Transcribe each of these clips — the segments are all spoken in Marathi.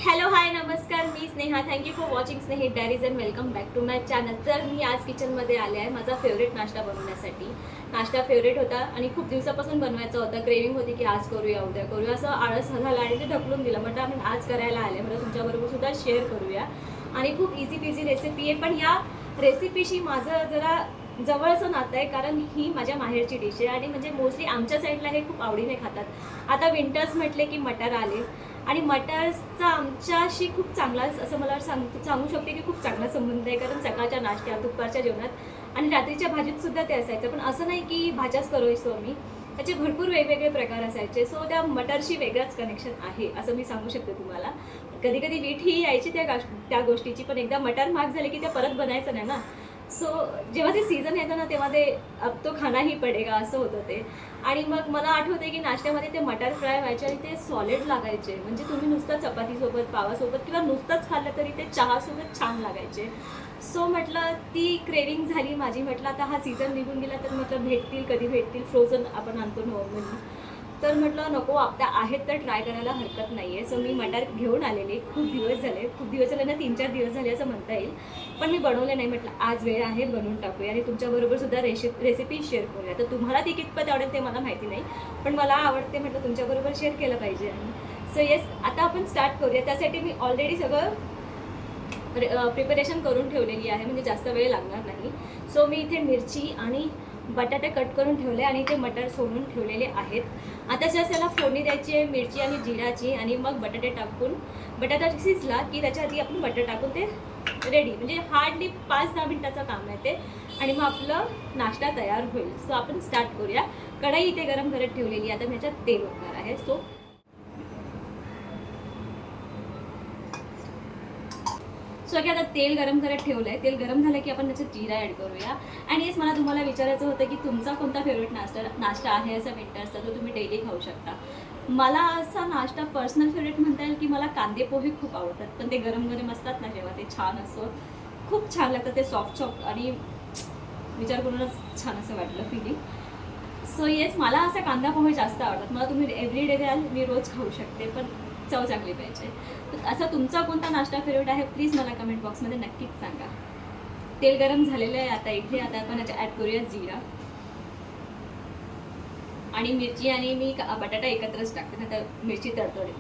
हॅलो हाय नमस्कार, मी Sneha. Thank you for watching Snehi diaries and welcome back to my channel. तर मी आज किचनमध्ये आले आहे माझा फेवरेट नाश्ता बनवण्यासाठी. नाश्ता फेवरेट होता आणि खूप दिवसापासून बनवायचा होता. क्रेविंग होती की आज करूया उद्या करूया, असं आळस झाला आणि ते ढकलून दिलं. म्हटलं आपण आज करायला आले, म्हटलं तुमच्याबरोबर सुद्धा शेअर करूया. आणि खूप इझी पिझी रेसिपी आहे, पण या रेसिपीशी माझं जरा जवळचं नातं आहे, कारण ही माझ्या माहेरची डिश आहे आणि म्हणजे मोस्टली आमच्या साईडला हे खूप आवडीने खातात. आता विंटर्स म्हटले की मटार आले आणि मटारचा आमच्याशी खूप चांगला, असं मला सांगू शकते की खूप चांगला संबंध आहे, कारण सकाळच्या नाश्त्यात, दुपारच्या जेवणात आणि रात्रीच्या भाजीत सुद्धा ते असायचं. पण असं नाही की भाज्याच करायचो आम्ही, त्याचे भरपूर वेगवेगळे प्रकार असायचे. सो त्या मटारशी वेगळाच कनेक्शन आहे असं मी सांगू शकते तुम्हाला. कधी कधी वीट ही यायची त्या गोष्टीची, पण एकदा मटार महाग झाले की ते परत बनायचं नाही ना. सो जेव्हा ते सीझन येतं ना तेव्हा ते अब तो खाना ही पडेगा असं होतं ते. आणि मग मला आठवते की नाश्त्यामध्ये ते मटार फ्राय व्हायचे आणि ते सॉलिड लागायचे, म्हणजे तुम्ही नुसतं चपातीसोबत, पावासोबत किंवा नुसतंच खाल्लं तरी ते चहासोबत छान लागायचे. सो म्हटलं ती क्रेविंग झाली माझी. म्हटलं आता हा सीझन निघून गेला तर म्हटलं भेटतील, कधी भेटतील. फ्रोझन आपण आणतो नॉर्मली, तर म्हटलं नको, आता आहेत तर ट्राय करायला हरकत नाही आहे. सो मी मटार घेऊन आलेले. खूप दिवस झाले ना, 3-4 दिवस झाले असं म्हणता येईल. पण मी बनवले नाही. म्हटलं आज वेळ आहे, बनवून टाकूया आणि तुमच्याबरोबर सुद्धा रेसिपी शेअर करूया. तर तुम्हाला ती कितपत आवडेल ते मला माहिती नाही, पण मला आवडते, म्हटलं तुमच्याबरोबर शेअर केलं पाहिजे. सो येस, आता आपण स्टार्ट करूया. त्यासाठी मी ऑलरेडी सगळं प्रिपरेशन करून ठेवलेली आहे, म्हणजे जास्त वेळ लागणार नाही. सो मी इथे मिरची आणि बटाटे कट करून ठेवले आणि ते मटार सोडून ठेवलेले आहेत. आता जस्ट त्याला फोडणी द्यायची आहे मिरची आणि जिराची, आणि मग बटाटे टाकून, बटाटा शिजला की त्याच्या आधी आपण बटाटे टाकून ते रेडी, म्हणजे हार्डली 5-10 मिनिटाचं काम आहे ते, आणि मग आपलं नाश्ता तयार होईल. सो आपण स्टार्ट करूया. कढई इथे गरम करत ठेवलेली, आता मी ह्याच्यात तेल ओतणार आहे. सो की आता तेल गरम करत ठेवलं आहे. तेल गरम झालं की आपण त्याच्यात जिरा ॲड करूया. आणि येस, मला तुम्हाला विचारायचं होतं की तुमचा कोणता फेवरेट नाश्ता आहे असा विंटर्सचा, जो तुम्ही डेली खाऊ शकता. मला असा नाश्ता पर्सनल फेवरेट म्हणता येईल की मला कांदे पोहे खूप आवडतात, पण ते गरम गरम असतात ना, जेव्हा ते छान असं खूप छान लागतं, ते सॉफ्ट सॉफ्ट, आणि विचार करूनच छान असं वाटलं फिलिंग. सो येस, मला असा कांदा पोहे जास्त आवडतात. मला तुम्ही एव्हरीडे द्याल, मी रोज खाऊ शकते, पण चव चांगली पाहिजे. तर असा तुमचा कोणता नाश्ता फेवरेट आहे, प्लीज मला कमेंट बॉक्समध्ये नक्कीच सांगा. तेल गरम झालेलं आहे. आता आपण याच्यात ॲड करूया जिरा आणि मिरची, आणि मी बटाटा एकत्रच टाकते ना, तर मिरची तडतडे.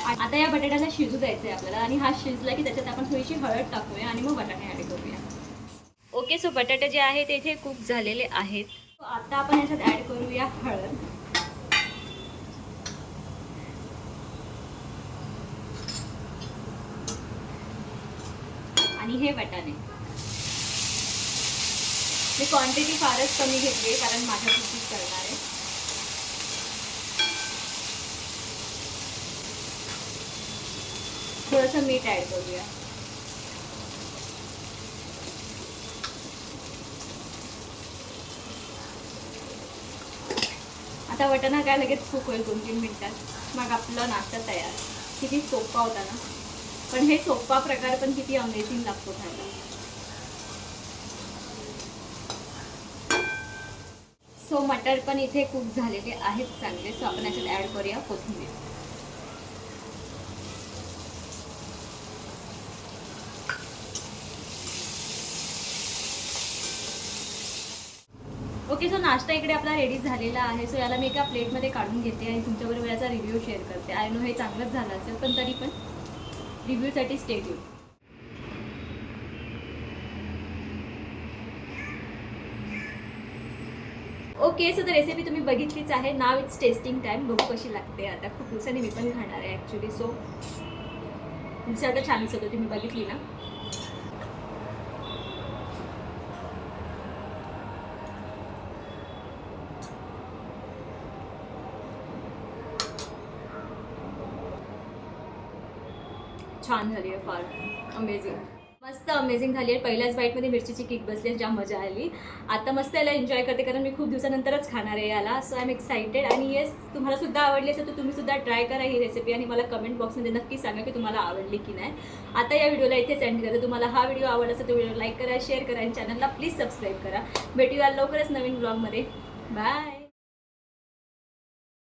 आता या बटाट्याला शिजू द्यायचं आहे आपल्याला, आणि हा शिजला की त्याच्यात आपण थोडीशी हळद टाकूया आणि मग बटाटे ॲड करूया. ओके, सो बटाटे जे आहे ते इथे कुक झालेले आहेत. आता आपण याच्यात ॲड करूया हळद आणि हे बटाणे. मी क्वांटिटी फारच कमी घेतली आहे, कारण माझ्या पुरतीच करणार आहे. थोडंसं मीठ ॲड करूया. आता वाटाणा काय लगेच कुक होईल 2-3 मिनिटात, मग आपला नाश्ता तयार. किती सोपा होता ना, पण हे सोपा प्रकार पण किती अमेझिंग लागतो खायला. सो मटर पण इथे कुक झालेले आहेत चांगले. सो आपण याच्यात ॲड करूया कोथिंबीर. ओके, सो नाश्ता इकडे आपला रेडी झालेला आहे. सो याला मी एका प्लेटमध्ये काढून घेते आणि तुमच्याबरोबर याचा रिव्ह्यू शेअर करते. आय नो हे चांगलंच झालं असेल, पण तरी पण रिव्ह्यूसाठी stay tune. Okay, so the recipe तुम्ही बघितलीच आहे. नाव इट्स टेस्टिंग टाईम. बघू कशी लागते. आता खूप दिवसांनी मी पण खाणार आहे ॲक्च्युली. सो आता छानच होतं, तुम्ही बघितली ना. छान झाली आहे, फार अमेझिंग. मस्त अमेझिंग झाली आहे. पहिल्याच बाईटमध्ये मिरचीची किक बसली आणि जाम मजा आली. आता मस्त याला एन्जॉय करते कारण मी खूप दिवसानंतरच खाणार आहे याला. So I am excited. आणि येस, तुम्हाला सुद्धा आवडली असेल तर तुम्ही सुद्धा ट्राय करा ही रेसिपी आणि मला कमेंट बॉक्समध्ये नक्की सांगा की तुम्हाला आवडली की नाही. आता या व्हिडिओला इथेच एंड करा. तुम्हाला हा व्हिडिओ आवडला असेल तर व्हिडिओ लाईक करा, शेअर करा आणि चॅनलला प्लीज सबस्क्राईब करा. भेटूया लवकरच नवीन ब्लॉगमध्ये. बाय.